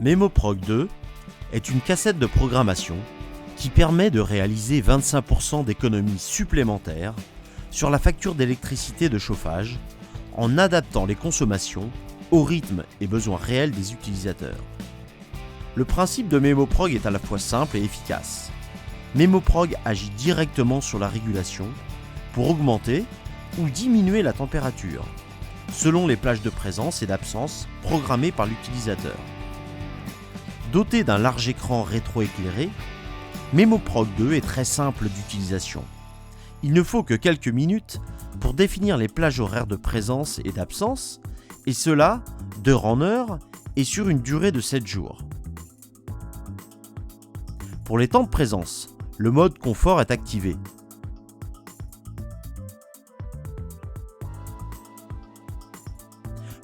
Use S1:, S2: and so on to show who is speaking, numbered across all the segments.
S1: MemoProg 2 est une cassette de programmation qui permet de réaliser 25% d'économies supplémentaires sur la facture d'électricité de chauffage en adaptant les consommations au rythme et besoins réels des utilisateurs. Le principe de MemoProg est à la fois simple et efficace. MemoProg agit directement sur la régulation pour augmenter ou diminuer la température, selon les plages de présence et d'absence programmées par l'utilisateur. Doté d'un large écran rétroéclairé, MemoProg 2 est très simple d'utilisation. Il ne faut que quelques minutes pour définir les plages horaires de présence et d'absence, et cela d'heure en heure et sur une durée de 7 jours. Pour les temps de présence, le mode confort est activé.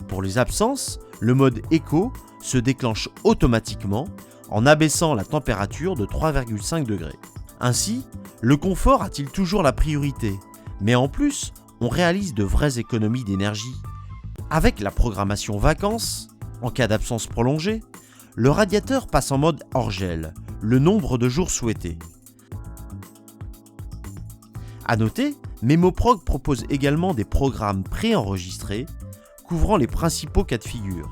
S1: Pour les absences, le mode éco se déclenche automatiquement en abaissant la température de 3,5 degrés. Ainsi, le confort a-t-il toujours la priorité, mais en plus, on réalise de vraies économies d'énergie. Avec la programmation vacances, en cas d'absence prolongée, le radiateur passe en mode hors-gel, le nombre de jours souhaités. À noter, MemoProg propose également des programmes préenregistrés couvrant les principaux cas de figure.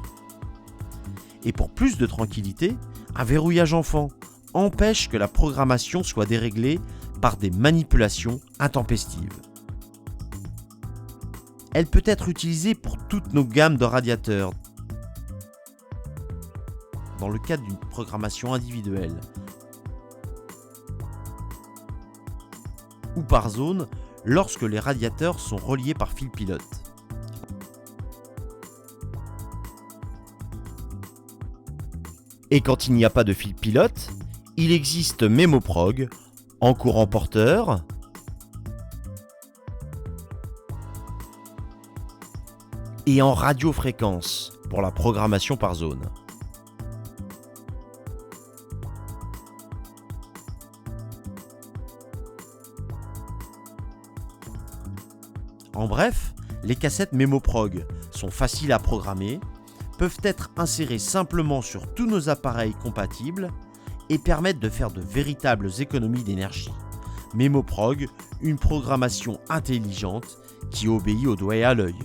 S1: Et pour plus de tranquillité, un verrouillage enfant empêche que la programmation soit déréglée par des manipulations intempestives. Elle peut être utilisée pour toutes nos gammes de radiateurs, dans le cadre d'une programmation individuelle, ou par zone lorsque les radiateurs sont reliés par fil pilote. Et quand il n'y a pas de fil pilote, il existe MemoProg en courant porteur, et en radiofréquence pour la programmation par zone. En bref, les cassettes MemoProg sont faciles à programmer, peuvent être insérées simplement sur tous nos appareils compatibles et permettent de faire de véritables économies d'énergie. MemoProg, une programmation intelligente qui obéit au doigt et à l'œil.